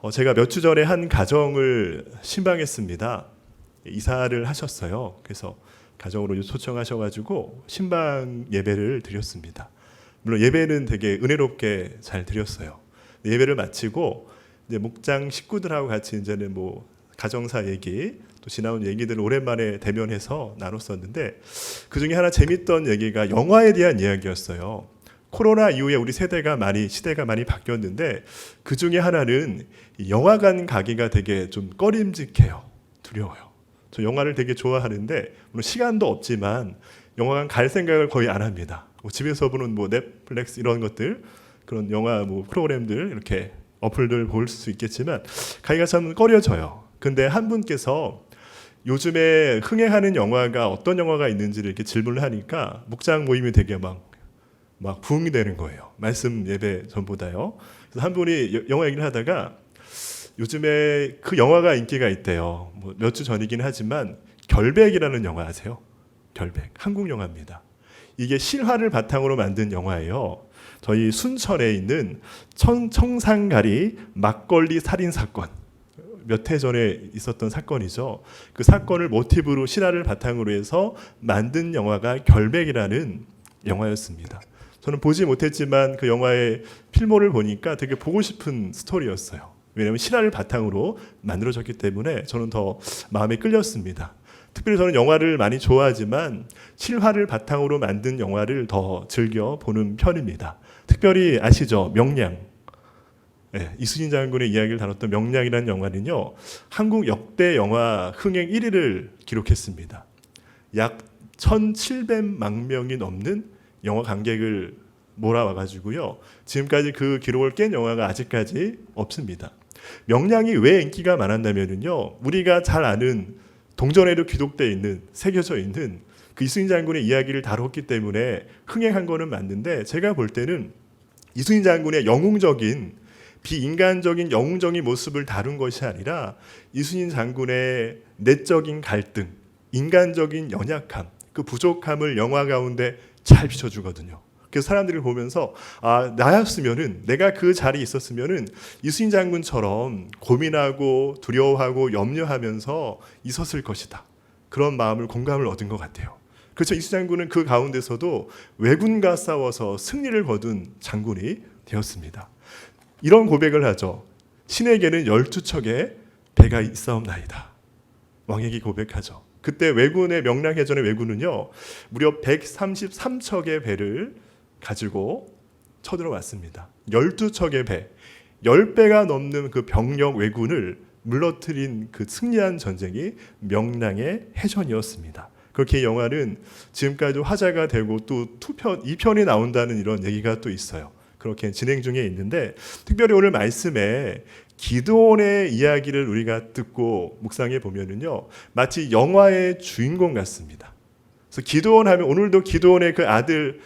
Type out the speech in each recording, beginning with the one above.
제가 몇 주 전에 한 가정을 신방했습니다. 이사를 하셨어요. 그래서 가정으로 초청하셔가지고 신방 예배를 드렸습니다. 물론 예배는 되게 은혜롭게 잘 드렸어요. 예배를 마치고 이제 목장 식구들하고 같이 이제는 뭐 가정사 얘기 또 지나온 얘기들을 오랜만에 대면해서 나눴었는데 그 중에 하나 재밌던 얘기가 영화에 대한 이야기였어요. 코로나 이후에 우리 시대가 많이 바뀌었는데 그 중에 하나는 영화관 가기가 되게 좀 꺼림직해요. 두려워요. 저 영화를 되게 좋아하는데 물론 시간도 없지만 영화관 갈 생각을 거의 안 합니다. 집에서 보는 뭐 넷플릭스 이런 것들 그런 영화 뭐 프로그램들 이렇게 어플들 볼 수 있겠지만 가기가 참 꺼려져요. 근데 한 분께서 요즘에 흥행하는 영화가 어떤 영화가 있는지를 이렇게 질문을 하니까 목장 모임이 되게 막 부흥이 되는 거예요. 말씀 예배 전보다요. 그래서 한 분이 영화 얘기를 하다가 요즘에 그 영화가 인기가 있대요. 뭐 몇 주 전이긴 하지만 결백이라는 영화 아세요? 결백. 한국 영화입니다. 이게 실화를 바탕으로 만든 영화예요. 저희 순천에 있는 청산가리 막걸리 살인 사건. 몇 해 전에 있었던 사건이죠. 그 사건을 모티브로 실화를 바탕으로 해서 만든 영화가 결백이라는 영화였습니다. 저는 보지 못했지만 그 영화의 필모를 보니까 되게 보고 싶은 스토리였어요. 왜냐하면 실화를 바탕으로 만들어졌기 때문에 저는 더 마음에 끌렸습니다. 특별히 저는 영화를 많이 좋아하지만 실화를 바탕으로 만든 영화를 더 즐겨 보는 편입니다. 특별히 아시죠? 명량. 네, 이순신 장군의 이야기를 다뤘던 명량이라는 영화는요. 한국 역대 영화 흥행 1위를 기록했습니다. 약 1,700만 명이 넘는 영화 관객을 몰아와가지고요. 지금까지 그 기록을 깬 영화가 아직까지 없습니다. 명량이 왜 인기가 많았냐면요. 우리가 잘 아는 동전에도 기록되어 있는 새겨져 있는 그 이순신 장군의 이야기를 다뤘기 때문에 흥행한 거는 맞는데 제가 볼 때는 이순신 장군의 영웅적인 비인간적인 영웅적인 모습을 다룬 것이 아니라 이순신 장군의 내적인 갈등, 인간적인 연약함, 그 부족함을 영화 가운데 잘 비춰주거든요. 그래서 사람들이 보면서 나였으면은 내가 그 자리에 있었으면은 이순신 장군처럼 고민하고 두려워하고 염려하면서 있었을 것이다. 그런 마음을 공감을 얻은 것 같아요. 그렇죠. 이순신 장군은 그 가운데서도 왜군과 싸워서 승리를 거둔 장군이 되었습니다. 이런 고백을 하죠. 신에게는 12척의 배가 있사옵나이다. 왕에게 고백하죠. 그때 왜군의 명량해전의 왜군은요 무려 133척의 배를 가지고 쳐들어왔습니다. 12척의 배, 10배가 넘는 그 병력 왜군을 물러뜨린 그 승리한 전쟁이 명량의 해전이었습니다. 그렇게 영화는 지금까지도 화제가 되고 또 2편이 나온다는 이런 얘기가 또 있어요. 그렇게 진행 중에 있는데 특별히 오늘 말씀에 기드온의 이야기를 우리가 듣고 묵상해 보면은요 마치 영화의 주인공 같습니다. 그래서 기드온 하면 오늘도 기드온의 그 아들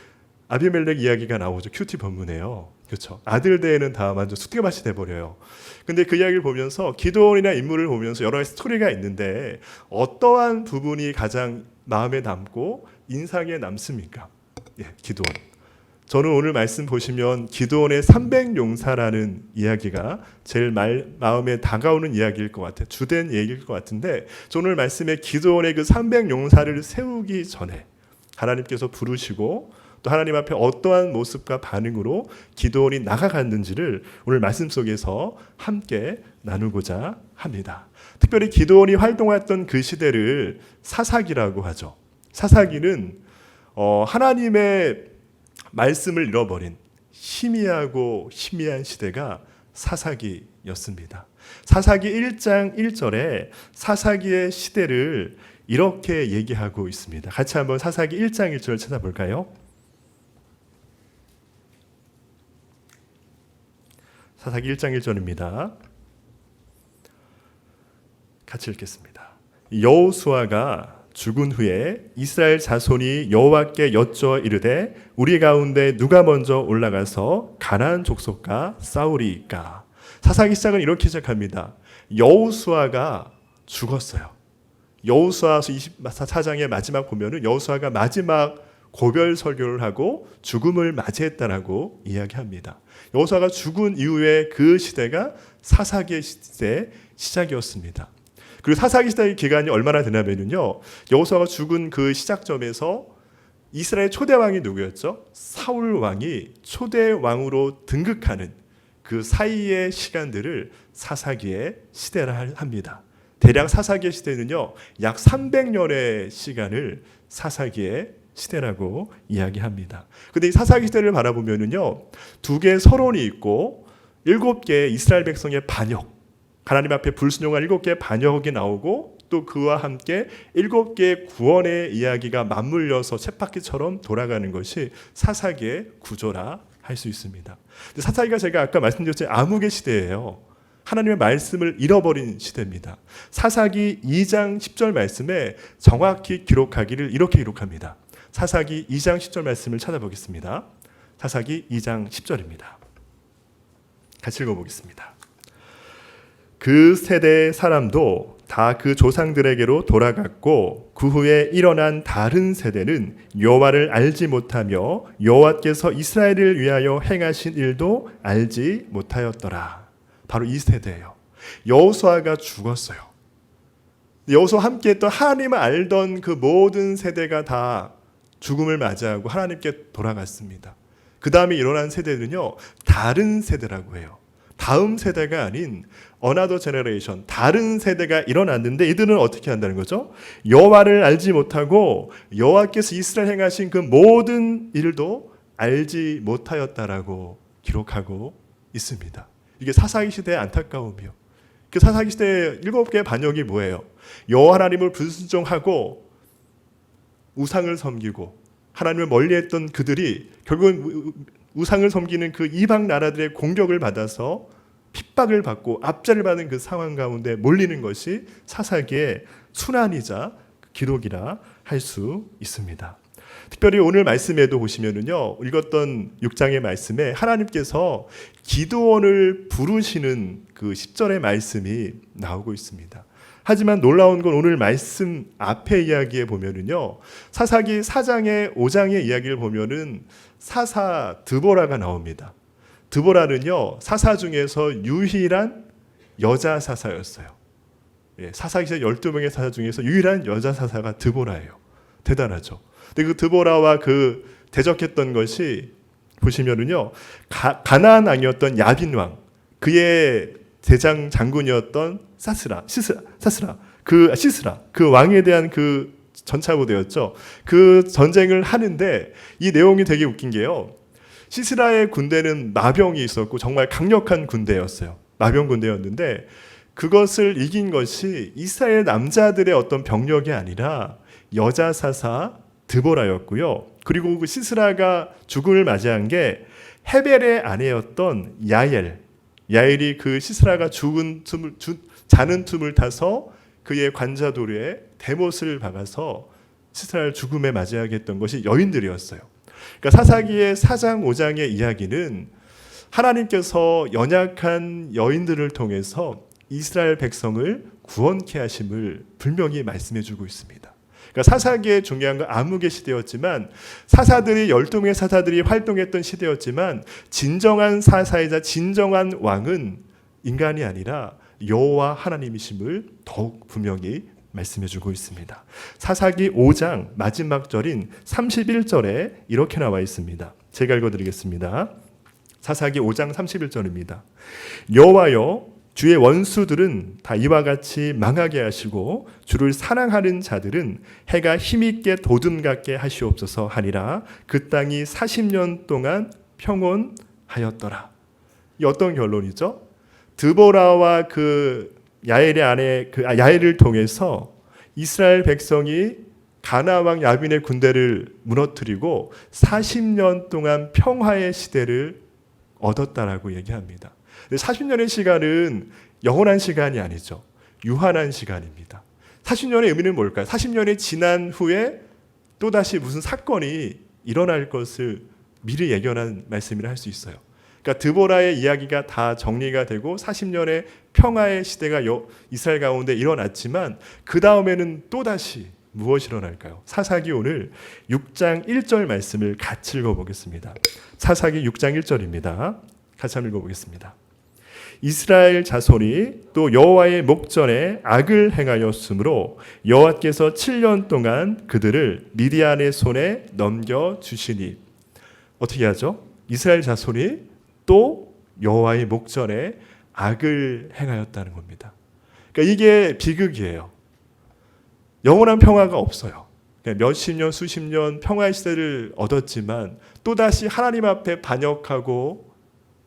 아비멜렉 이야기가 나오죠. 큐티 본문에요. 그렇죠. 아들 대에는 다 완전 숫대밭이 돼버려요. 근데 그 이야기를 보면서 기드온이나 인물을 보면서 여러 가지 스토리가 있는데 어떠한 부분이 가장 마음에 남고 인상에 남습니까? 기드온. 저는 오늘 말씀 보시면 기드온의 300용사라는 이야기가 제일 마음에 다가오는 이야기일 것 같아요. 주된 얘기일 것 같은데 저는 오늘 말씀에 기드온의 그 300용사를 세우기 전에 하나님께서 부르시고 또 하나님 앞에 어떠한 모습과 반응으로 기드온이 나아갔는지를 오늘 말씀 속에서 함께 나누고자 합니다. 특별히 기드온이 활동했던 그 시대를 사사기라고 하죠. 사사기는 하나님의 말씀을 잃어버린 희미하고 희미한 시대가 사사기였습니다. 사사기 1장 1절에 사사기의 시대를 이렇게 얘기하고 있습니다. 같이 한번 사사기 1장 1절 찾아볼까요? 사사기 1장 1절입니다. 같이 읽겠습니다. 여호수아가 죽은 후에 이스라엘 자손이 여호와께 여쭈어 이르되 우리 가운데 누가 먼저 올라가서 가나안 족속과 싸우리이까. 사사기 시작은 이렇게 시작합니다. 여호수아가 죽었어요. 여호수아서 24장의 마지막 보면은 여호수아가 마지막 고별 설교를 하고 죽음을 맞이했다라고 이야기합니다. 여호수아가 죽은 이후에 그 시대가 사사기의 시대 시작이었습니다. 그리고 사사기 시대의 기간이 얼마나 되냐면요, 여호수아가 죽은 그 시작점에서 이스라엘 초대 왕이 누구였죠? 사울 왕이 초대 왕으로 등극하는 그 사이의 시간들을 사사기의 시대라 합니다. 대략 사사기의 시대는요, 약 300년의 시간을 사사기의 시대라고 이야기합니다. 근데 이 사사기 시대를 바라보면은요, 두 개의 서론이 있고 7개의 이스라엘 백성의 반역, 하나님 앞에 불순종한 7개의 반역이 나오고 또 그와 함께 7개의 구원의 이야기가 맞물려서 쳇바퀴처럼 돌아가는 것이 사사기의 구조라 할 수 있습니다. 사사기가 제가 아까 말씀드렸듯이 암흑의 시대예요. 하나님의 말씀을 잃어버린 시대입니다. 사사기 2장 10절 말씀에 정확히 기록하기를 이렇게 기록합니다. 사사기 2장 10절 말씀을 찾아보겠습니다. 사사기 2장 10절입니다. 같이 읽어보겠습니다. 그 세대의 사람도 다 그 조상들에게로 돌아갔고 그 후에 일어난 다른 세대는 여호와를 알지 못하며 여호와께서 이스라엘을 위하여 행하신 일도 알지 못하였더라. 바로 이 세대예요. 여호수아가 죽었어요. 여호수아와 함께했던 하나님을 알던 그 모든 세대가 다 죽음을 맞이하고 하나님께 돌아갔습니다. 그 다음에 일어난 세대는요, 다른 세대라고 해요. 다음 세대가 아닌 another generation, 다른 세대가 일어났는데 이들은 어떻게 한다는 거죠? 여호와를 알지 못하고 여호와께서 이스라엘 행하신 그 모든 일도 알지 못하였다라고 기록하고 있습니다. 이게 사사기 시대의 안타까움이요. 그 사사기 시대의 7개의 반역이 뭐예요? 여호와 하나님을 불순종하고 우상을 섬기고 하나님을 멀리했던 그들이 결국은 우상을 섬기는 그 이방 나라들의 공격을 받아서 핍박을 받고 압제를 받는 그 상황 가운데 몰리는 것이 사사기의 순환이자 기록이라 할 수 있습니다. 특별히 오늘 말씀에도 보시면은요, 읽었던 6장의 말씀에 하나님께서 기드온을 부르시는 그 10절의 말씀이 나오고 있습니다. 하지만 놀라운 건 오늘 말씀 앞에 이야기에 보면은요, 사사기 4장의 5장의 이야기를 보면은 사사 드보라가 나옵니다. 드보라는요, 사사 중에서 유일한 여자 사사였어요. 사사기 12명의 사사 중에서 유일한 여자 사사가 드보라예요. 대단하죠. 근데 그 드보라와 그 대적했던 것이 보시면은요, 가나안 왕이었던 야빈 왕, 그의 대장 장군이었던 시스라 그 왕에 대한 그 전차부대였죠. 그 전쟁을 하는데 이 내용이 되게 웃긴 게요, 시스라의 군대는 마병이 있었고 정말 강력한 군대였어요. 마병 군대였는데 그것을 이긴 것이 이스라엘 남자들의 어떤 병력이 아니라 여자 사사 드보라였고요. 그리고 그 시스라가 죽음을 맞이한 게 헤벨의 아내였던 야엘이 그 시스라가 자는 틈을 타서 그의 관자도류에 대못을 박아서 시스라를 죽음에 맞이하게 했던 것이 여인들이었어요. 그러니까 사사기의 4장 5장의 이야기는 하나님께서 연약한 여인들을 통해서 이스라엘 백성을 구원케 하심을 분명히 말씀해 주고 있습니다. 그러니까 사사기의 중요한 건 암흑의 시대였지만, 사사들이 12명의 사사들이 활동했던 시대였지만, 진정한 사사이자 진정한 왕은 인간이 아니라 여호와 하나님이심을 더욱 분명히 말씀해 주고 있습니다. 사사기 5장 마지막 절인 31절에 이렇게 나와 있습니다. 제가 읽어드리겠습니다. 사사기 5장 31절입니다. 여호와여, 주의 원수들은 다 이와 같이 망하게 하시고 주를 사랑하는 자들은 해가 힘있게 도둠 같게 하시옵소서 하니라. 그 땅이 40년 동안 평온하였더라. 이 어떤 결론이죠? 드보라와 그 야엘의 아내 야엘을 통해서 이스라엘 백성이 가나안 왕 야빈의 군대를 무너뜨리고 40년 동안 평화의 시대를 얻었다라고 얘기합니다. 40년의 시간은 영원한 시간이 아니죠. 유한한 시간입니다. 40년의 의미는 뭘까요? 40년이 지난 후에 또다시 무슨 사건이 일어날 것을 미리 예견한 말씀이라 할 수 있어요. 그러니까 드보라의 이야기가 다 정리가 되고 40년의 평화의 시대가 이스라엘 가운데 일어났지만 그 다음에는 또다시 무엇이 일어날까요? 사사기 오늘 6장 1절 말씀을 같이 읽어보겠습니다. 사사기 6장 1절입니다. 같이 한번 읽어보겠습니다. 이스라엘 자손이 또 여호와의 목전에 악을 행하였으므로 여호와께서 7년 동안 그들을 미디안의 손에 넘겨주시니. 어떻게 하죠? 이스라엘 자손이 또 여호와의 목전에 악을 행하였다는 겁니다. 그러니까 이게 비극이에요. 영원한 평화가 없어요. 몇십 년, 수십 년 평화의 시대를 얻었지만 또다시 하나님 앞에 반역하고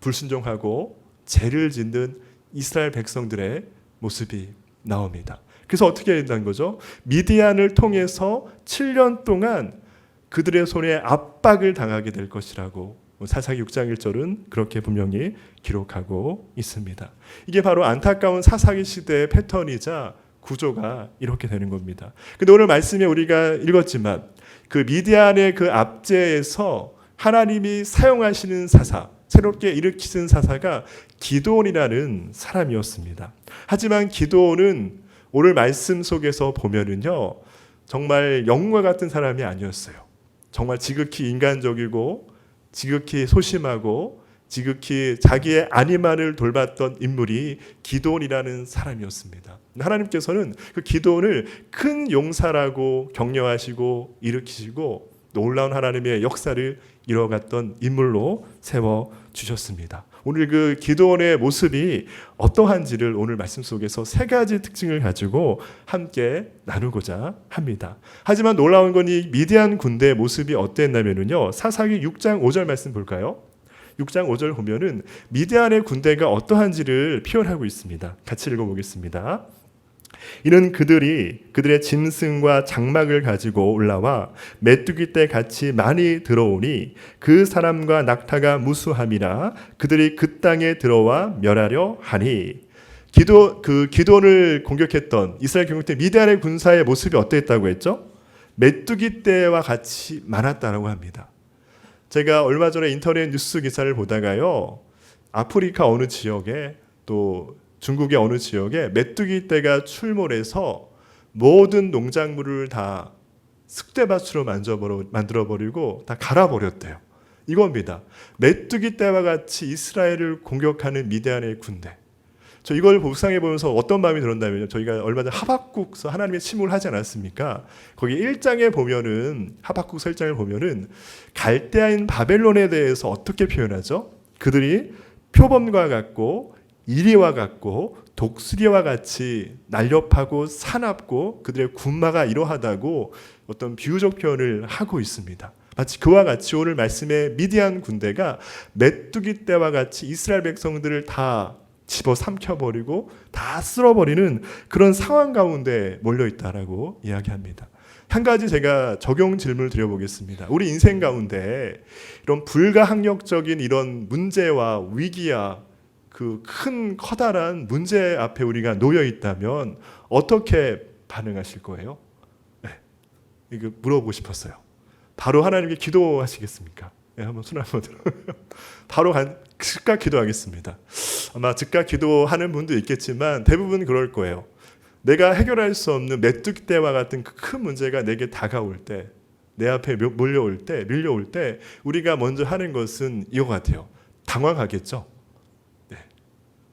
불순종하고 죄를 짓는 이스라엘 백성들의 모습이 나옵니다. 그래서 어떻게 된다는 거죠? 미디안을 통해서 7년 동안 그들의 손에 압박을 당하게 될 것이라고 사사기 6장 1절은 그렇게 분명히 기록하고 있습니다. 이게 바로 안타까운 사사기 시대의 패턴이자 구조가 이렇게 되는 겁니다. 근데 오늘 말씀에 우리가 읽었지만 그 미디안의 그 압제에서 하나님이 사용하시는 사사, 새롭게 일으키신 사사가 기드온이라는 사람이었습니다. 하지만 기드온은 오늘 말씀 속에서 보면은요, 정말 영웅과 같은 사람이 아니었어요. 정말 지극히 인간적이고 지극히 소심하고 지극히 자기의 안위만을 돌봤던 인물이 기드온이라는 사람이었습니다. 하나님께서는 그 기드온을 큰 용사라고 격려하시고 일으키시고 놀라운 하나님의 역사를 이뤄갔던 인물로 세워주셨습니다. 오늘 그 기드온의 모습이 어떠한지를 오늘 말씀 속에서 세 가지 특징을 가지고 함께 나누고자 합니다. 하지만 놀라운 건 이 미디안 군대의 모습이 어땠냐면요, 사사기 6장 5절 말씀 볼까요? 6장 5절 보면은 미디안의 군대가 어떠한지를 표현하고 있습니다. 같이 읽어보겠습니다. 이는 그들의 짐승과 장막을 가지고 올라와 메뚜기 떼 같이 많이 들어오니 그 사람과 낙타가 무수함이라 그들이 그 땅에 들어와 멸하려 하니. 기드온을 공격했던 이스라엘 경국대 미디안의 군사의 모습이 어땠다고 했죠? 메뚜기 떼와 같이 많았다라고 합니다. 제가 얼마 전에 인터넷 뉴스 기사를 보다가요, 아프리카 어느 지역에 또 중국의 어느 지역에 메뚜기 떼가 출몰해서 모든 농작물을 다 쑥대밭으로 만들어버리고 다 갈아버렸대요. 이겁니다. 메뚜기 떼와 같이 이스라엘을 공격하는 미디안의 군대. 저 이걸 묵상해 보면서 어떤 마음이 들었냐면요, 저희가 얼마 전에 하박국서 하나님의 침묵을 하지 않았습니까? 거기 1장에 보면은, 하박국서 1장을 보면은 갈대아인 바벨론에 대해서 어떻게 표현하죠? 그들이 표범과 같고 이리와 같고 독수리와 같이 날렵하고 사납고 그들의 군마가 이러하다고 어떤 비유적 표현을 하고 있습니다. 마치 그와 같이 오늘 말씀의 미디안 군대가 메뚜기 떼와 같이 이스라엘 백성들을 다 집어삼켜버리고 다 쓸어버리는 그런 상황 가운데 몰려있다라고 이야기합니다. 한 가지 제가 적용 질문을 드려보겠습니다. 우리 인생 가운데 이런 불가항력적인 이런 문제와 위기와 그 큰 커다란 문제 앞에 우리가 놓여 있다면 어떻게 반응하실 거예요? 네, 이거 물어보고 싶었어요. 바로 하나님께 기도하시겠습니까? 네, 한번 손 한번 들어요. 바로 즉각 기도하겠습니다. 아마 즉각 기도하는 분도 있겠지만 대부분 그럴 거예요. 내가 해결할 수 없는 메뚜기 떼와 같은 그 큰 문제가 내게 다가올 때, 내 앞에 밀려올 때 우리가 먼저 하는 것은 이거 같아요. 당황하겠죠.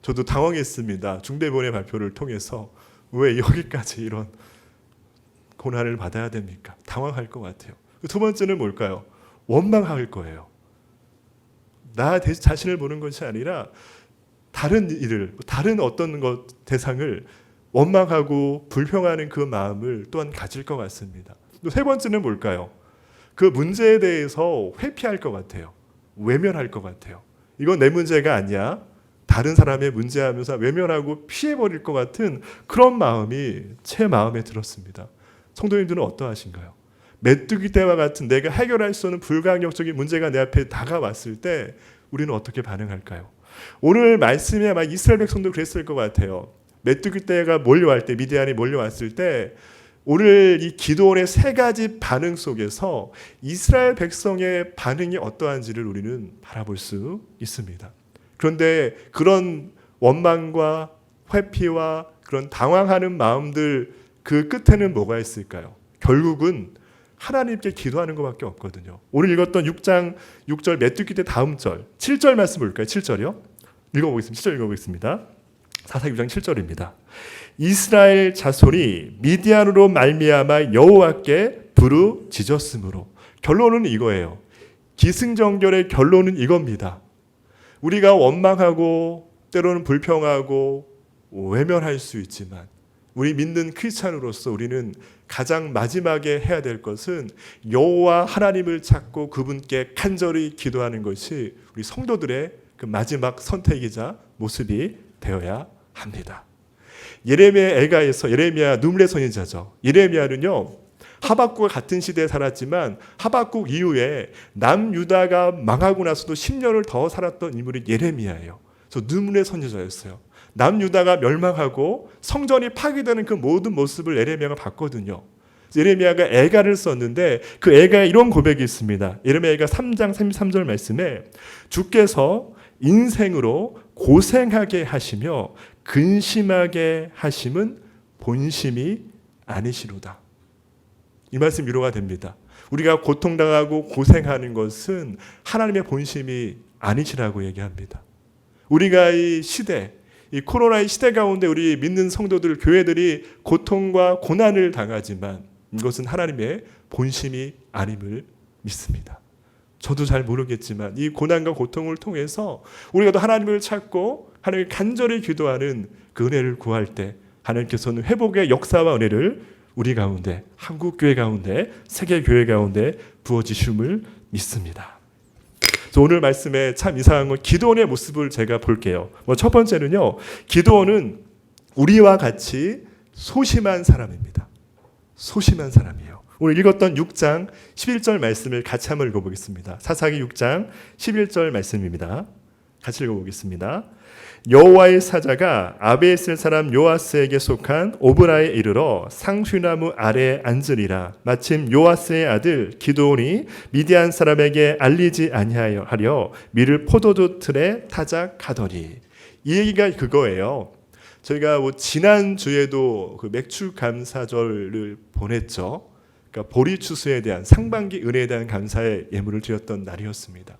저도 당황했습니다. 중대본의 발표를 통해서 왜 여기까지 이런 고난을 받아야 됩니까? 당황할 것 같아요. 두 번째는 뭘까요? 원망할 거예요. 나 자신을 보는 것이 아니라 다른 일을, 다른 어떤 대상을 원망하고 불평하는 그 마음을 또한 가질 것 같습니다. 또 세 번째는 뭘까요? 그 문제에 대해서 회피할 것 같아요. 외면할 것 같아요. 이건 내 문제가 아니야. 다른 사람의 문제하면서 외면하고 피해버릴 것 같은 그런 마음이 제 마음에 들었습니다. 성도님들은 어떠하신가요? 메뚜기 떼와 같은 내가 해결할 수 없는 불가항력적인 문제가 내 앞에 다가왔을 때 우리는 어떻게 반응할까요? 오늘 말씀에 아마 이스라엘 백성도 그랬을 것 같아요. 메뚜기 떼가 몰려왔을 때, 미디안이 몰려왔을 때 오늘 이 기드온의 세 가지 반응 속에서 이스라엘 백성의 반응이 어떠한지를 우리는 바라볼 수 있습니다. 그런데 그런 원망과 회피와 그런 당황하는 마음들 그 끝에는 뭐가 있을까요? 결국은 하나님께 기도하는 것밖에 없거든요. 오늘 읽었던 6장 6절 메뚜기 때 다음 절 7절 말씀 볼까요? 7절이요. 읽어보겠습니다. 7절 읽어보겠습니다. 사사기 6장 7절입니다. 이스라엘 자손이 미디안으로 말미암아 여호와께 부르짖었으므로. 결론은 이거예요. 기승전결의 결론은 이겁니다. 우리가 원망하고 때로는 불평하고 외면할 수 있지만 우리 믿는 크리스찬으로서 우리는 가장 마지막에 해야 될 것은 여호와 하나님을 찾고 그분께 간절히 기도하는 것이 우리 성도들의 그 마지막 선택이자 모습이 되어야 합니다. 예레미야 애가에서 예레미야 눈물의 선지자죠. 예레미야는요 하박국과 같은 시대에 살았지만 하박국 이후에 남유다가 망하고 나서도 10년을 더 살았던 인물이 예레미야예요. 그래서 눈물의 선지자였어요. 남유다가 멸망하고 성전이 파괴되는 그 모든 모습을 예레미야가 봤거든요. 예레미야가 애가를 썼는데 그 애가에 이런 고백이 있습니다. 예레미야 애가 3장 33절 말씀에 주께서 인생으로 고생하게 하시며 근심하게 하심은 본심이 아니시로다. 이 말씀 위로가 됩니다. 우리가 고통당하고 고생하는 것은 하나님의 본심이 아니시라고 얘기합니다. 우리가 이 시대, 이 코로나의 시대 가운데 우리 믿는 성도들, 교회들이 고통과 고난을 당하지만 이것은 하나님의 본심이 아님을 믿습니다. 저도 잘 모르겠지만 이 고난과 고통을 통해서 우리가 또 하나님을 찾고 하나님을 간절히 기도하는 그 은혜를 구할 때 하나님께서는 회복의 역사와 은혜를 우리 가운데, 한국 교회 가운데, 세계 교회 가운데 부어주심을 믿습니다. 오늘 말씀에 참 이상한 건 기도원의 모습을 제가 볼게요. 첫 번째는요, 기도원은 우리와 같이 소심한 사람입니다. 소심한 사람이에요. 오늘 읽었던 6장 11절 말씀을 같이 한번 읽어보겠습니다. 사사기 6장 11절 말씀입니다. 같이 읽어보겠습니다. 여호와의 사자가 아베셀 사람 요아스에게 속한 오브라에 이르러 상수나무 아래에 앉으리라. 마침 요아스의 아들 기드온이 미디안 사람에게 알리지 아니하려 밀을 포도주 틀에 타작하더니. 이 얘기가 그거예요. 저희가 지난 주에도 그 맥주 감사절을 보냈죠. 그러니까 보리 추수에 대한 상반기 은혜에 대한 감사의 예물을 드렸던 날이었습니다.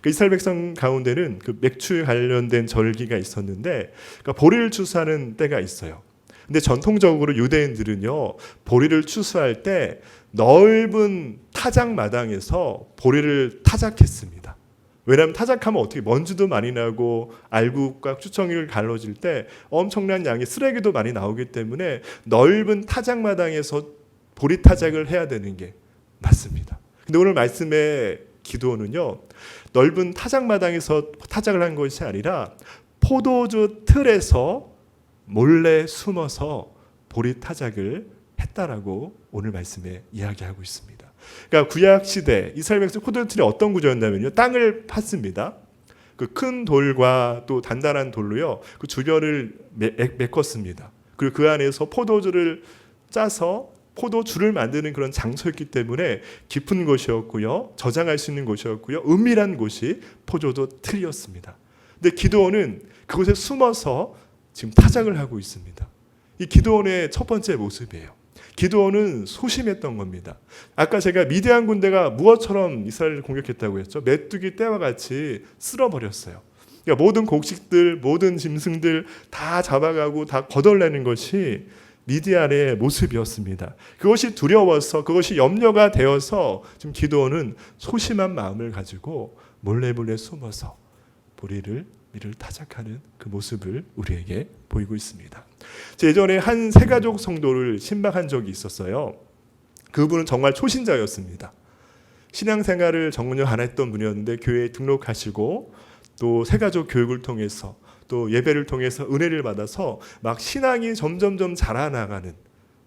이스라엘 백성 가운데는 그 맥주에 관련된 절기가 있었는데, 그러니까 보리를 추수하는 때가 있어요. 근데 전통적으로 유대인들은요, 보리를 추수할 때 넓은 타작 마당에서 보리를 타작했습니다. 왜냐하면 타작하면 어떻게 먼지도 많이 나고 알국과 추청이를 갈라질 때 엄청난 양의 쓰레기도 많이 나오기 때문에 넓은 타작 마당에서 보리 타작을 해야 되는 게 맞습니다. 근데 오늘 말씀의 기도는요, 넓은 타작마당에서 타작을 한 것이 아니라 포도주 틀에서 몰래 숨어서 보리 타작을 했다라고 오늘 말씀에 이야기하고 있습니다. 그러니까 구약 시대 이스라엘 백성 포도주 틀이 어떤 구조였냐면요, 땅을 팠습니다. 그 큰 돌과 또 단단한 돌로요, 그 주변을 메꿨습니다. 그리고 그 안에서 포도주를 짜서 포도주를 만드는 그런 장소였기 때문에 깊은 곳이었고요, 저장할 수 있는 곳이었고요, 은밀한 곳이 포도주 틀이었습니다. 근데 기드온은 그곳에 숨어서 지금 타작을 하고 있습니다. 이 기드온의 첫 번째 모습이에요. 기드온은 소심했던 겁니다. 아까 제가 미디안 군대가 무엇처럼 이스라엘을 공격했다고 했죠? 메뚜기 떼와 같이 쓸어버렸어요. 그러니까 모든 곡식들, 모든 짐승들 다 잡아가고 다 거덜내는 것이 미디안의 모습이었습니다. 그것이 두려워서, 그것이 염려가 되어서 지금 기드온은 소심한 마음을 가지고 몰래 숨어서 밀을 타작하는 그 모습을 우리에게 보이고 있습니다. 예전에 한 세가족 성도를 신방한 적이 있었어요. 그분은 정말 초신자였습니다. 신앙생활을 전혀 안 했던 분이었는데 교회에 등록하시고 또 세가족 교육을 통해서 또 예배를 통해서 은혜를 받아서 막 신앙이 점점점 자라나가는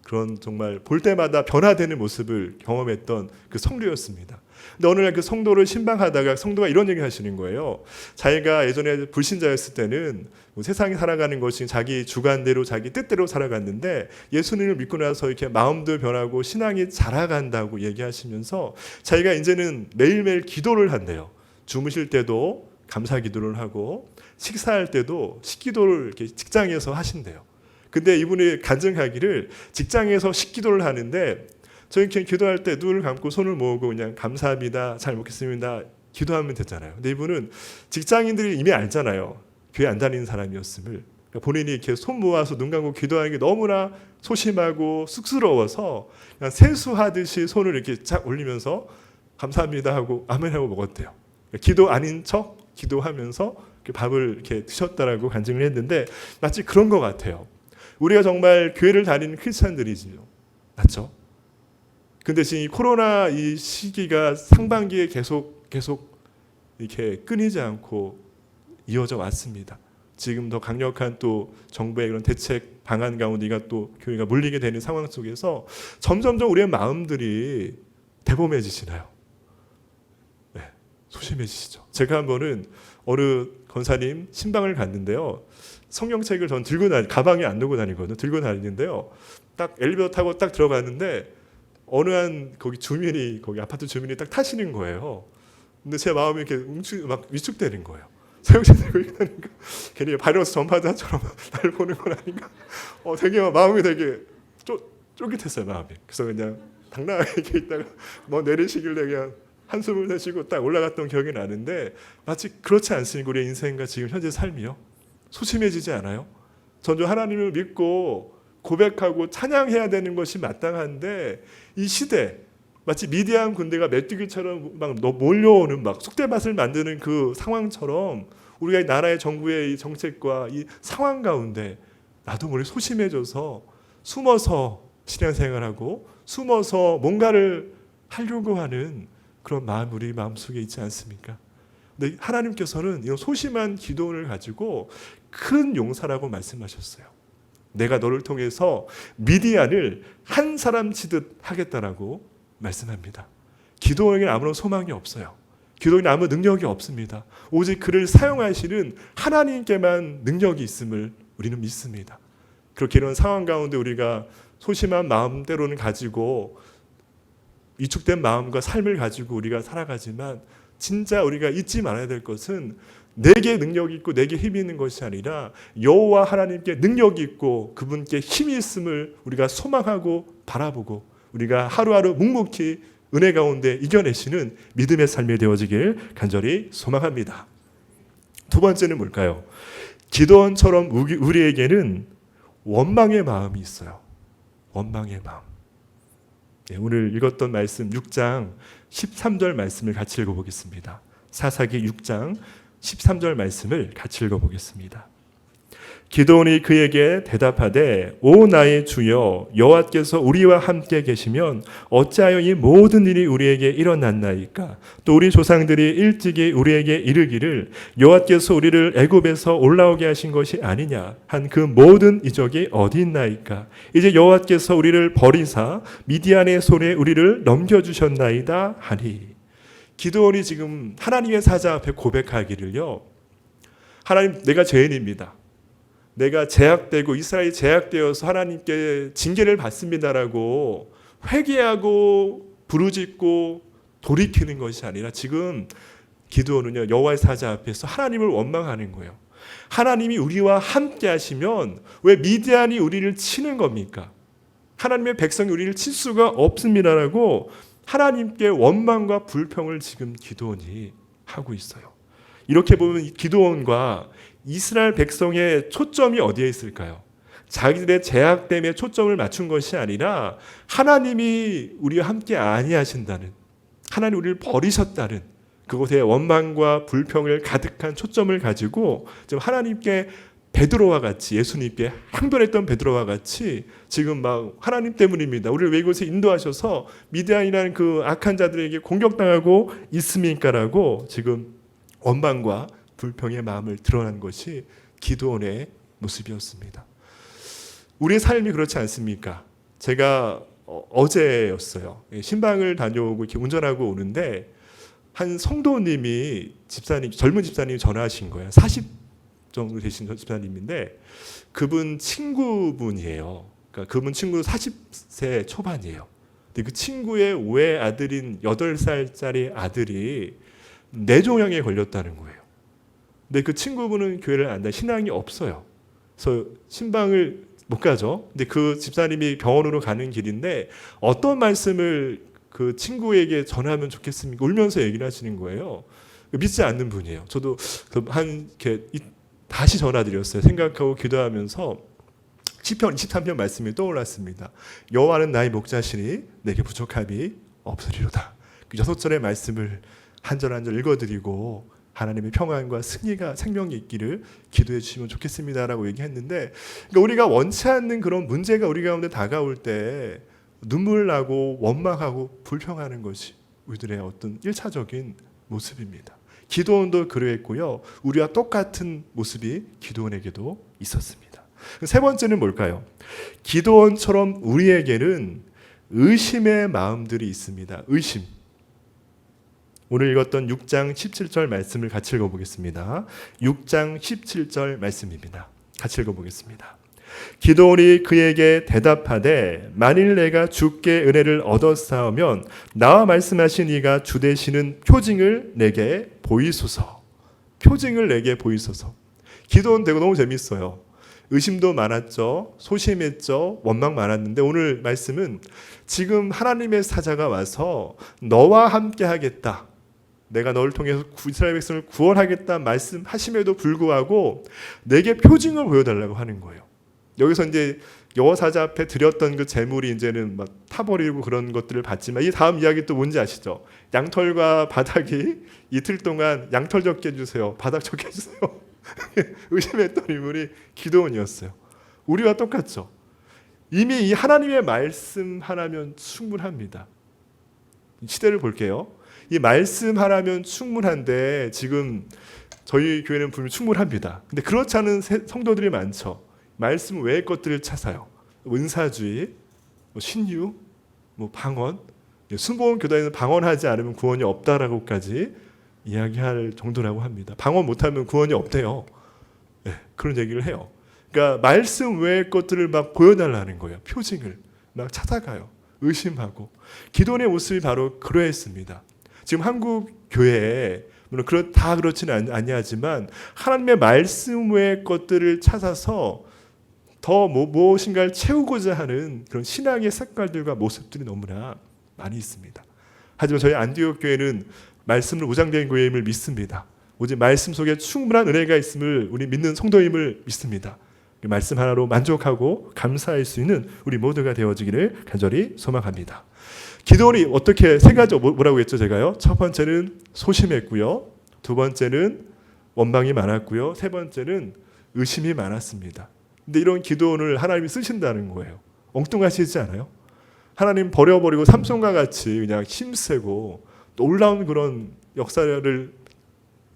그런 정말 볼 때마다 변화되는 모습을 경험했던 그 성도였습니다. 근데 어느 날 그 성도를 신방하다가 성도가 이런 얘기 하시는 거예요. 자기가 예전에 불신자였을 때는 세상에 살아가는 것이 자기 주관대로 자기 뜻대로 살아갔는데 예수님을 믿고 나서 이렇게 마음도 변하고 신앙이 자라간다고 얘기하시면서 자기가 이제는 매일매일 기도를 한대요. 주무실 때도 감사 기도를 하고 식사할 때도 식기도를 이렇게 직장에서 하신대요. 근데 이분이 간증하기를 직장에서 식기도를 하는데 저희 그냥 기도할 때 눈을 감고 손을 모으고 그냥 감사합니다, 잘 먹겠습니다 기도하면 되잖아요. 근데 이분은 직장인들이 이미 알잖아요. 교회 안 다니는 사람이었음을. 그러니까 본인이 이렇게 손 모아서 눈 감고 기도하는 게 너무나 소심하고 쑥스러워서 그냥 세수하듯이 손을 이렇게 쫙 올리면서 감사합니다 하고 아멘 하고 먹었대요. 그러니까 기도 아닌 척 기도하면서 밥을 이렇게 드셨다라고 간증을 했는데 마치 그런 것 같아요. 우리가 정말 교회를 다니는 크리스찬들이지요. 맞죠? 근데 지금 이 코로나 이 시기가 상반기에 계속 이렇게 끊이지 않고 이어져 왔습니다. 지금 더 강력한 또 정부의 그런 대책 방안 가운데 또 교회가 몰리게 되는 상황 속에서 점점점 우리의 마음들이 대범해지시나요? 네, 소심해지시죠. 제가 한 번은 어느 권사님 신방을 갔는데요. 성경책을 전 가방에 안 넣고 다니거든요. 들고 다니는데요. 딱 엘리베이터 타고 딱 들어갔는데 어느 한 거기 아파트 주민이 딱 타시는 거예요. 근데 제 마음이 이렇게 막 위축되는 거예요. 성경책 들고 있다니까 괜히 바이러스 전파자처럼 날 보는 건 아닌가? 되게 마음이 되게 쫄깃했어요, 마음이. 그래서 그냥 당당하게 이렇게 있다가 뭐 내리시길래 그냥 한숨을 내쉬고 딱 올라갔던 기억이 나는데 마치 그렇지 않습니까? 우리의 인생과 지금 현재 삶이요. 소심해지지 않아요? 전주 하나님을 믿고 고백하고 찬양해야 되는 것이 마땅한데 이 시대 마치 미디안 군대가 메뚜기처럼 막 몰려오는 막 쑥대밭을 만드는 그 상황처럼 우리가 이 나라의 정부의 이 정책과 이 상황 가운데 나도 모르게 소심해져서 숨어서 신앙생활하고 숨어서 뭔가를 하려고 하는 그런 마음 우리 마음속에 있지 않습니까? 근데 하나님께서는 이런 소심한 기도를 가지고 큰 용사라고 말씀하셨어요. 내가 너를 통해서 미디안을 한 사람 치듯 하겠다라고 말씀합니다. 기도에는 아무런 소망이 없어요. 기도에는 아무 능력이 없습니다. 오직 그를 사용하시는 하나님께만 능력이 있음을 우리는 믿습니다. 그렇게 이런 상황 가운데 우리가 소심한 마음 때로는 가지고 위축된 마음과 삶을 가지고 우리가 살아가지만 진짜 우리가 잊지 말아야 될 것은 내게 능력이 있고 내게 힘이 있는 것이 아니라 여호와 하나님께 능력이 있고 그분께 힘이 있음을 우리가 소망하고 바라보고 우리가 하루하루 묵묵히 은혜 가운데 이겨내시는 믿음의 삶이 되어지길 간절히 소망합니다. 두 번째는 뭘까요? 기도원처럼 우리에게는 원망의 마음이 있어요. 원망의 마음. 오늘 읽었던 말씀 6장 13절 말씀을 같이 읽어보겠습니다. 사사기 6장 13절 말씀을 같이 읽어보겠습니다. 기드온이 그에게 대답하되 오 나의 주여 여호와께서 우리와 함께 계시면 어찌하여 이 모든 일이 우리에게 일어났나이까? 또 우리 조상들이 일찍이 우리에게 이르기를 여호와께서 우리를 애굽에서 올라오게 하신 것이 아니냐 한 그 모든 이적이 어디 있나이까? 이제 여호와께서 우리를 버리사 미디안의 손에 우리를 넘겨주셨나이다 하니. 기드온이 지금 하나님의 사자 앞에 고백하기를요, 하나님 내가 죄인입니다. 내가 제약되고 이스라엘이 제약되어서 하나님께 징계를 받습니다라고 회개하고 부르짖고 돌이키는 것이 아니라 지금 기드온은요 여호와의 사자 앞에서 하나님을 원망하는 거예요. 하나님이 우리와 함께 하시면 왜 미디안이 우리를 치는 겁니까? 하나님의 백성이 우리를 칠 수가 없습니다라고 하나님께 원망과 불평을 지금 기드온이 하고 있어요. 이렇게 보면 기드온과 이스라엘 백성의 초점이 어디에 있을까요? 자기들의 제약됨에 초점을 맞춘 것이 아니라 하나님이 우리와 함께 아니하신다는, 하나님 우리를 버리셨다는 그곳에 원망과 불평을 가득한 초점을 가지고 지금 하나님께 베드로와 같이, 예수님께 항변했던 베드로와 같이 지금 막 하나님 때문입니다, 우리를 왜 이곳에 인도하셔서 미디안이라는 그 악한 자들에게 공격당하고 있습니까라고 지금 원망과 불평의 마음을 드러난 것이 기드온의 모습이었습니다. 우리의 삶이 그렇지 않습니까? 제가 어제였어요. 신방을 다녀오고 이렇게 운전하고 오는데 한 성도님이 젊은 집사님이 전화하신 거예요. 40 정도 되신 집사님인데 그분 친구분이에요. 그러니까 그분 친구 40세 초반이에요. 근데 그 친구의 외아들인 8살짜리 아들이 뇌종양에 걸렸다는 거예요. 근데 그 친구분은 교회를 안다, 신앙이 없어요. 그래서 신방을 못 가죠. 근데 그 집사님이 병원으로 가는 길인데 어떤 말씀을 그 친구에게 전하면 좋겠습니까? 울면서 얘기를 하시는 거예요. 믿지 않는 분이에요. 저도 다시 전화드렸어요. 생각하고 기도하면서 시편 23편 말씀이 떠올랐습니다. 여호와는 나의 목자시니 내게 부족함이 없으리로다. 그 6절의 말씀을 한 절 한 절 읽어드리고 하나님의 평안과 승리가 생명이 있기를 기도해 주시면 좋겠습니다라고 얘기했는데, 그러니까 우리가 원치 않는 그런 문제가 우리 가운데 다가올 때 눈물 나고 원망하고 불평하는 것이 우리들의 어떤 1차적인 모습입니다. 기도원도 그러했고요. 우리와 똑같은 모습이 기도원에게도 있었습니다. 세 번째는 뭘까요? 기도원처럼 우리에게는 의심의 마음들이 있습니다. 의심. 오늘 읽었던 6장 17절 말씀을 같이 읽어보겠습니다. 6장 17절 말씀입니다. 같이 읽어보겠습니다. 기도원이 그에게 대답하되 만일 내가 주께 은혜를 얻었사오면 나와 말씀하신 이가 주 되시는 표징을 내게 보이소서. 표징을 내게 보이소서. 기도원 되고 너무 재밌어요. 의심도 많았죠. 소심했죠. 원망 많았는데 오늘 말씀은 지금 하나님의 사자가 와서 너와 함께 하겠다. 내가 너를 통해서 이스라엘 백성을 구원하겠다 말씀하심에도 불구하고 내게 표징을 보여달라고 하는 거예요. 여기서 이제 여호와 사자 앞에 드렸던 그 제물이 이제는 막 타버리고 그런 것들을 봤지만 이 다음 이야기 또 뭔지 아시죠? 양털과 바닥이 이틀 동안 양털 적게 해주세요. 바닥 적게 해주세요. 의심했던 인물이 기도원이었어요. 우리와 똑같죠. 이미 이 하나님의 말씀 하나면 충분합니다. 시대를 볼게요. 이 말씀 하나면 충분한데 지금 저희 교회는 분명히 충분합니다. 근데 그렇지 않은 성도들이 많죠. 말씀 외의 것들을 찾아요. 은사주의, 신유, 방언. 순복음 교단에는 방언하지 않으면 구원이 없다라고까지 이야기할 정도라고 합니다. 방언 못하면 구원이 없대요. 네, 그런 얘기를 해요. 그러니까 말씀 외의 것들을 막 보여달라는 거예요. 표징을 막 찾아가요. 의심하고. 기도원의 모습이 바로 그러했습니다. 지금 한국 교회에 물론 다 그렇지는 아니하지만 하나님의 말씀 외의 것들을 찾아서 더 무엇인가를 채우고자 하는 그런 신앙의 색깔들과 모습들이 너무나 많이 있습니다. 하지만 저희 안디옥 교회는 말씀으로 무장된 교회임을 믿습니다. 오직 말씀 속에 충분한 은혜가 있음을 우리 믿는 성도임을 믿습니다. 말씀 하나로 만족하고 감사할 수 있는 우리 모두가 되어지기를 간절히 소망합니다. 기도원이 어떻게 세 가지 뭐라고 했죠 제가요? 첫 번째는 소심했고요. 두 번째는 원망이 많았고요. 세 번째는 의심이 많았습니다. 근데 이런 기도원을 하나님이 쓰신다는 거예요. 엉뚱하시지 않아요? 하나님 버려버리고 삼손과 같이 그냥 힘세고 놀라운 그런 역사를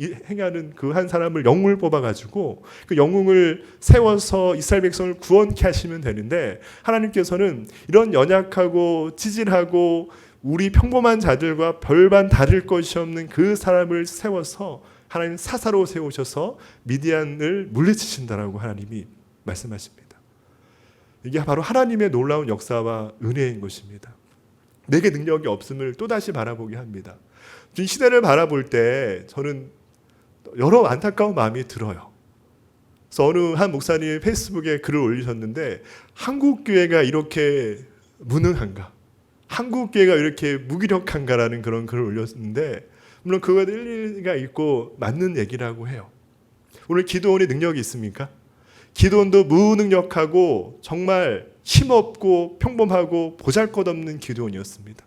행하는 그 한 사람을 영웅을 뽑아가지고 그 영웅을 세워서 이스라엘 백성을 구원케 하시면 되는데 하나님께서는 이런 연약하고 찌질하고 우리 평범한 자들과 별반 다를 것이 없는 그 사람을 세워서 하나님 사사로 세우셔서 미디안을 물리치신다라고 하나님이 말씀하십니다. 이게 바로 하나님의 놀라운 역사와 은혜인 것입니다. 내게 능력이 없음을 또다시 바라보게 합니다. 이 시대를 바라볼 때 저는 여러 안타까운 마음이 들어요. 그래서 어느 한 목사님이 페이스북에 글을 올리셨는데 한국 교회가 이렇게 무능한가? 한국 교회가 이렇게 무기력한가라는 그런 글을 올렸는데 물론 그거에 일리가 있고 맞는 얘기라고 해요. 오늘 기도원이 능력이 있습니까? 기도원도 무능력하고 정말 힘없고 평범하고 보잘것없는 기도원이었습니다.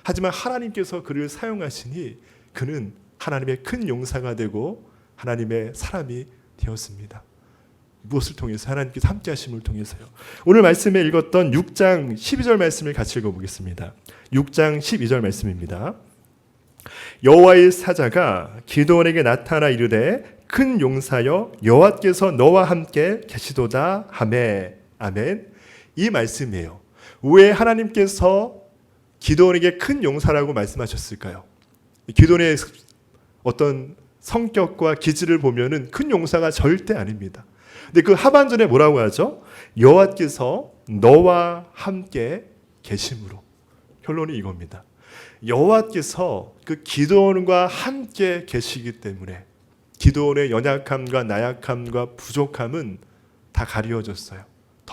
하지만 하나님께서 그를 사용하시니 그는 하나님의 큰 용사가 되고 하나님의 사람이 되었습니다. 무엇을 통해서? 하나님께서 함께 하심을 통해서요. 오늘 말씀에 읽었던 6장 12절 말씀을 같이 읽어보겠습니다. 6장 12절 말씀입니다. 여호와의 사자가 기드온에게 나타나 이르되 큰 용사여 여호와께서 너와 함께 계시도다 하매. 아멘. 이 말씀이에요. 왜 하나님께서 기드온에게 큰 용사라고 말씀하셨을까요? 기드온의 어떤 성격과 기질을 보면은 큰 용사가 절대 아닙니다. 근데 그 하반절에 뭐라고 하죠? 여호와께서 너와 함께 계심으로. 결론이 이겁니다. 여호와께서 그 기드온과 함께 계시기 때문에 기드온의 연약함과 나약함과 부족함은 다 가려졌어요.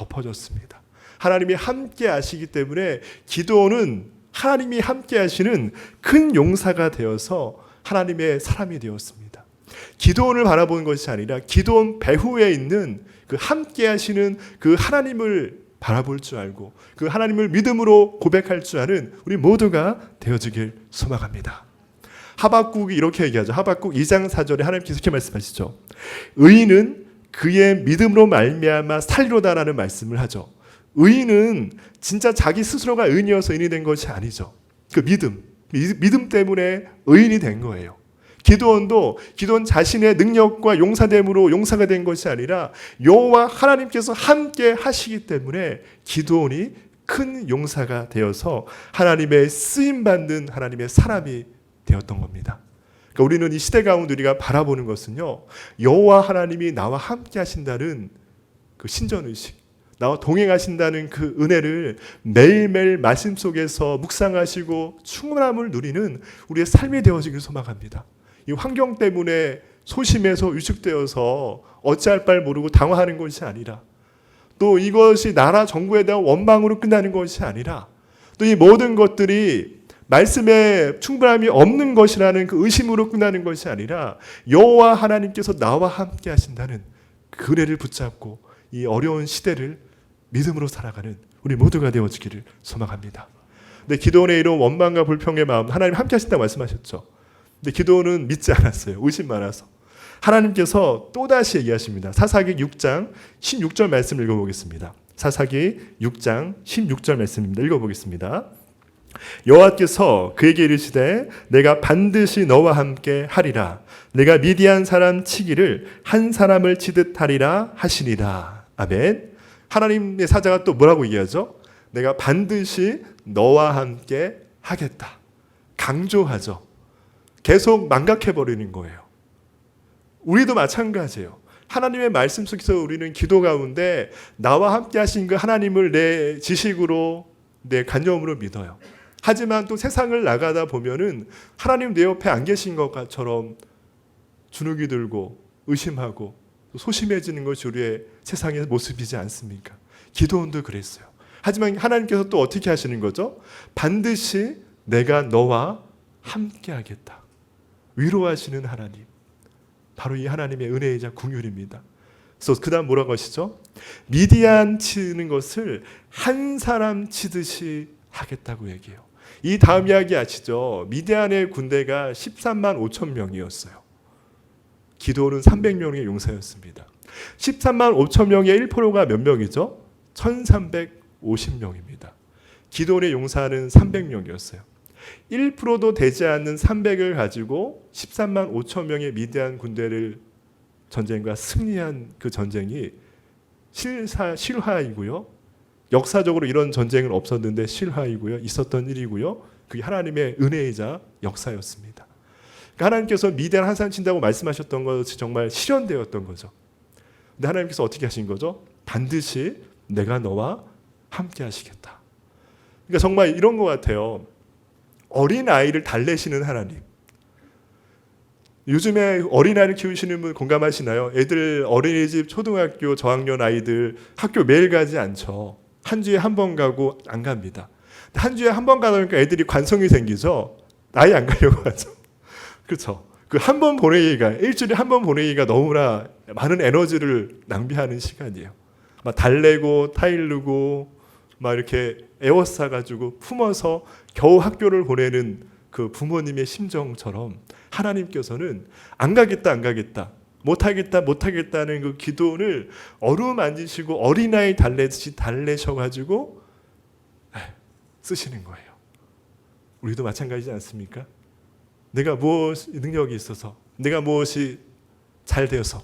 덮어줬습니다. 하나님이 함께 하시기 때문에 기드온은 하나님이 함께 하시는 큰 용사가 되어서 하나님의 사람이 되었습니다. 기드온을 바라보는 것이 아니라 기드온 배후에 있는 그 함께 하시는 그 하나님을 바라볼 줄 알고 그 하나님을 믿음으로 고백할 줄 아는 우리 모두가 되어지길 소망합니다. 하박국이 이렇게 얘기하죠. 하박국 2장 4절에 하나님께서 이렇게 말씀하시죠. 의인은 그의 믿음으로 말미암아 살리로다라는 말씀을 하죠. 의인은 진짜 자기 스스로가 의인이어서 의인이 된 것이 아니죠. 그 믿음 때문에 의인이 된 거예요. 기드온도 기드온 자신의 능력과 용사됨으로 용사가 된 것이 아니라 여호와 하나님께서 함께 하시기 때문에 기드온이 큰 용사가 되어서 하나님의 쓰임받는 하나님의 사람이 되었던 겁니다. 그러니까 우리는 이 시대 가운데 우리가 바라보는 것은요, 여호와 하나님이 나와 함께 하신다는 그 신전의식, 나와 동행하신다는 그 은혜를 매일매일 말씀 속에서 묵상하시고 충만함을 누리는 우리의 삶이 되어지길 소망합니다. 이 환경 때문에 소심해서 위축되어서 어찌할 바를 모르고 당황하는 것이 아니라, 또 이것이 나라 정부에 대한 원망으로 끝나는 것이 아니라, 또 이 모든 것들이 말씀에 충분함이 없는 것이라는 그 의심으로 끝나는 것이 아니라 여호와 하나님께서 나와 함께 하신다는 그 은혜를 붙잡고 이 어려운 시대를 믿음으로 살아가는 우리 모두가 되어지기를 소망합니다. 근데 기드온의 이런 원망과 불평의 마음, 하나님 함께 하신다고 말씀하셨죠. 근데 기드온은 믿지 않았어요. 의심 많아서. 하나님께서 또다시 얘기하십니다. 사사기 6장 16절 말씀 읽어보겠습니다. 사사기 6장 16절 말씀입니다. 읽어보겠습니다. 여호와께서 그에게 이르시되 내가 반드시 너와 함께 하리라. 내가 미디안 사람 치기를 한 사람을 치듯 하리라 하시니라. 아멘. 하나님의 사자가 또 뭐라고 얘기하죠? 내가 반드시 너와 함께 하겠다. 강조하죠. 계속 망각해버리는 거예요. 우리도 마찬가지예요. 하나님의 말씀 속에서 우리는 기도 가운데 나와 함께 하신 그 하나님을 내 지식으로, 내 관념으로 믿어요. 하지만 또 세상을 나가다 보면은 하나님 내 옆에 안 계신 것처럼 주눅이 들고 의심하고 소심해지는 것이 우리의 세상의 모습이지 않습니까? 기드온도 그랬어요. 하지만 하나님께서 또 어떻게 하시는 거죠? 반드시 내가 너와 함께 하겠다. 위로하시는 하나님. 바로 이 하나님의 은혜이자 긍휼입니다. 그래서 그 다음 뭐라고 하시죠? 미디안 치는 것을 한 사람 치듯이 하겠다고 얘기해요. 이 다음 이야기 아시죠? 미디안의 군대가 13만 5천 명이었어요. 기드온은 300명의 용사였습니다. 13만 5천 명의 1%가 몇 명이죠? 1350명입니다. 기드온의 용사는 300명이었어요. 1%도 되지 않는 300을 가지고 13만 5천 명의 미디안 군대를 전쟁과 승리한 그 전쟁이 실화이고요. 역사적으로 이런 전쟁은 없었는데 실화이고요. 있었던 일이고요. 그게 하나님의 은혜이자 역사였습니다. 그러니까 하나님께서 미디안 한 사람 친다고 말씀하셨던 것이 정말 실현되었던 거죠. 근데 하나님께서 어떻게 하신 거죠? 반드시 내가 너와 함께 하시겠다. 그러니까 정말 이런 것 같아요. 어린아이를 달래시는 하나님. 요즘에 어린아이를 키우시는 분 공감하시나요? 애들 어린이집 초등학교 저학년 아이들 학교 매일 가지 않죠. 한 주에 한 번 가고 안 갑니다. 한 주에 한 번 가다 보니까 애들이 관성이 생기죠. 아예 안 가려고 하죠. 그렇죠. 그 한 번 보내기가, 일주일에 한 번 보내기가 너무나 많은 에너지를 낭비하는 시간이에요. 막 달래고 타일르고 막 이렇게 에워싸가지고 품어서 겨우 학교를 보내는 그 부모님의 심정처럼 하나님께서는 안 가겠다 못하겠다는 그 기도를 어루만지시고 어린아이 달래듯이 달래셔가지고 쓰시는 거예요. 우리도 마찬가지지 않습니까? 내가 무엇 능력이 있어서, 내가 무엇이 잘 되어서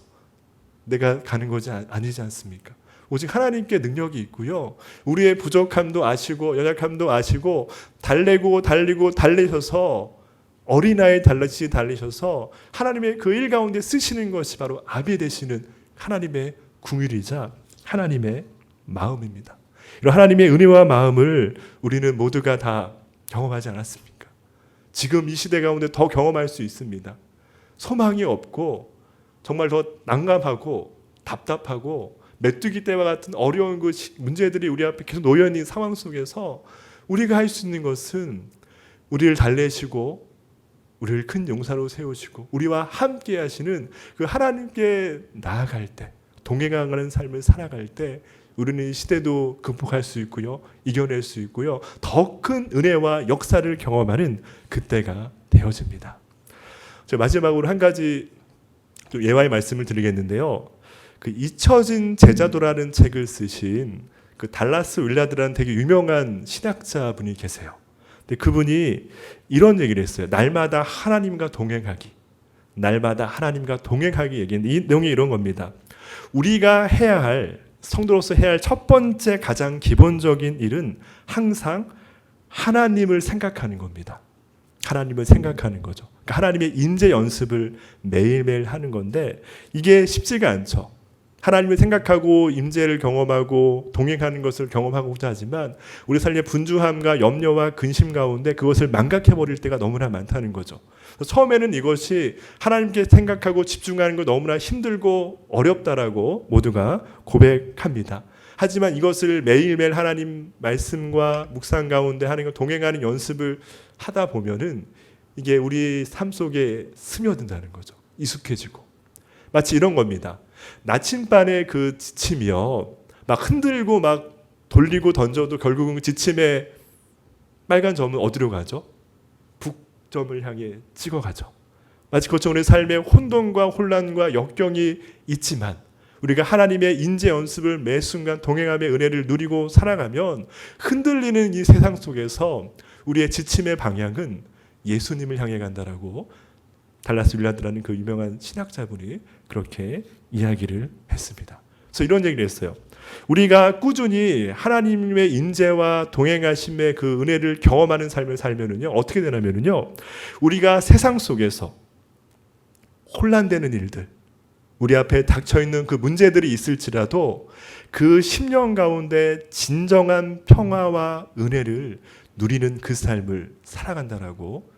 내가 가는 것이 아니지 않습니까? 오직 하나님께 능력이 있고요. 우리의 부족함도 아시고 연약함도 아시고 달래고 달리고 달래셔서 어린아이 달리시 달리셔서 하나님의 그 일 가운데 쓰시는 것이 바로 아비 되시는 하나님의 긍휼이자 하나님의 마음입니다. 이런 하나님의 은혜와 마음을 우리는 모두가 다 경험하지 않았습니까? 지금 이 시대 가운데 더 경험할 수 있습니다. 소망이 없고 정말 더 난감하고 답답하고 메뚜기 떼와 같은 어려운 그 문제들이 우리 앞에 계속 놓여 있는 상황 속에서 우리가 할 수 있는 것은 우리를 달래시고 우리를 큰 용사로 세우시고 우리와 함께 하시는 그 하나님께 나아갈 때, 동행하는 삶을 살아갈 때 우리는 시대도 극복할 수 있고요, 이겨낼 수 있고요, 더 큰 은혜와 역사를 경험하는 그때가 되어집니다. 마지막으로 한 가지 또 예화의 말씀을 드리겠는데요. 그 잊혀진 제자도라는 책을 쓰신 그 달라스 윌라드라는 되게 유명한 신학자 분이 계세요. 근데 그분이 이런 얘기를 했어요. 날마다 하나님과 동행하기. 날마다 하나님과 동행하기 얘기인데 이 내용이 이런 겁니다. 우리가 해야 할, 성도로서 해야 할 첫 번째 가장 기본적인 일은 항상 하나님을 생각하는 겁니다. 하나님을 생각하는 거죠. 그러니까 하나님의 인재 연습을 매일매일 하는 건데 이게 쉽지가 않죠. 하나님을 생각하고 임재를 경험하고 동행하는 것을 경험하고자 하지만 우리 삶의 분주함과 염려와 근심 가운데 그것을 망각해버릴 때가 너무나 많다는 거죠. 처음에는 이것이 하나님께 생각하고 집중하는 거 너무나 힘들고 어렵다라고 모두가 고백합니다. 하지만 이것을 매일매일 하나님 말씀과 묵상 가운데 하나님과 동행하는 연습을 하다 보면은 이게 우리 삶 속에 스며든다는 거죠. 익숙해지고. 마치 이런 겁니다. 나침반의 그 지침이요, 막 흔들고 막 돌리고 던져도 결국은 그 지침의 빨간 점은 어디로 가죠? 북점을 향해 찍어가죠. 마치 그것처럼 우리 삶에 혼돈과 혼란과 역경이 있지만 우리가 하나님의 인재 연습을 매 순간 동행함의 은혜를 누리고 살아가면 흔들리는 이 세상 속에서 우리의 지침의 방향은 예수님을 향해 간다라고 달라스 윌라드라는 그 유명한 신학자분이 그렇게 이야기를 했습니다. 그래서 이런 얘기를 했어요. 우리가 꾸준히 하나님의 인재와 동행하심의 그 은혜를 경험하는 삶을 살면은요, 어떻게 되냐면은요, 우리가 세상 속에서 혼란되는 일들, 우리 앞에 닥쳐 있는 그 문제들이 있을지라도 그 심령 가운데 진정한 평화와 은혜를 누리는 그 삶을 살아간다라고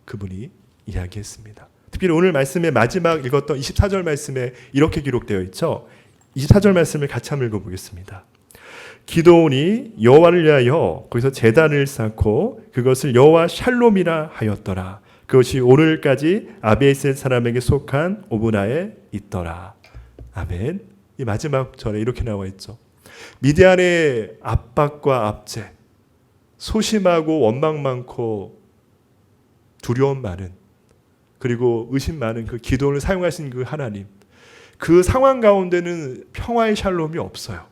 그분이 이야기했습니다. 특별히 오늘 말씀의 마지막 읽었던 24절 말씀에 이렇게 기록되어 있죠. 24절 말씀을 같이 한번 읽어보겠습니다. 기드온이 여호와를 위하여 거기서 제단을 쌓고 그것을 여호와 샬롬이라 하였더라. 그것이 오늘까지 아비에셀 사람에게 속한 오브나에 있더라. 아멘. 이 마지막 절에 이렇게 나와 있죠. 미디안의 압박과 압제, 소심하고 원망 많고 두려움 많은, 그리고 의심 많은 그 기도를 사용하신 그 하나님, 그 상황 가운데는 평화의 샬롬이 없어요.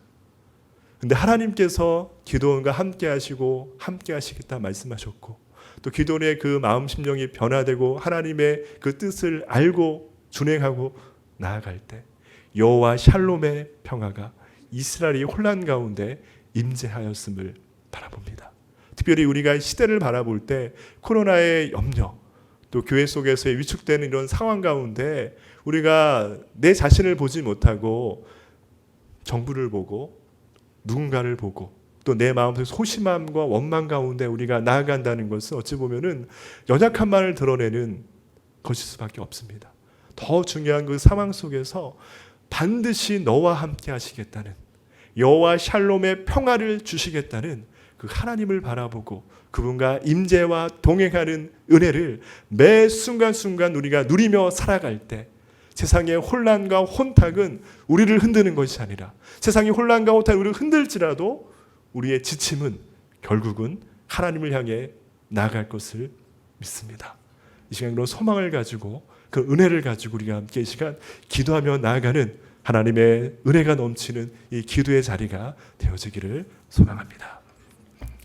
근데 하나님께서 기도원과 함께 하시고 함께 하시겠다 말씀하셨고, 또 기도원의 그 마음 심령이 변화되고 하나님의 그 뜻을 알고 준행하고 나아갈 때 여호와 샬롬의 평화가 이스라엘이 혼란 가운데 임재하였음을 바라봅니다. 특별히 우리가 시대를 바라볼 때 코로나의 염려, 또 교회 속에서의 위축되는 이런 상황 가운데 우리가 내 자신을 보지 못하고 정부를 보고 누군가를 보고 또 내 마음속 소심함과 원망 가운데 우리가 나아간다는 것은 어찌 보면은 연약함만을 드러내는 것일 수밖에 없습니다. 더 중요한 그 상황 속에서 반드시 너와 함께 하시겠다는, 여호와 샬롬의 평화를 주시겠다는 그 하나님을 바라보고 그분과 임재와 동행하는 은혜를 매 순간순간 우리가 누리며 살아갈 때 세상의 혼란과 혼탁은 우리를 흔드는 것이 아니라, 세상의 혼란과 혼탁이 우리를 흔들지라도 우리의 지침은 결국은 하나님을 향해 나아갈 것을 믿습니다. 이 시간 그런 소망을 가지고 그 은혜를 가지고 우리가 함께 이 시간 기도하며 나아가는 하나님의 은혜가 넘치는 이 기도의 자리가 되어지기를 소망합니다.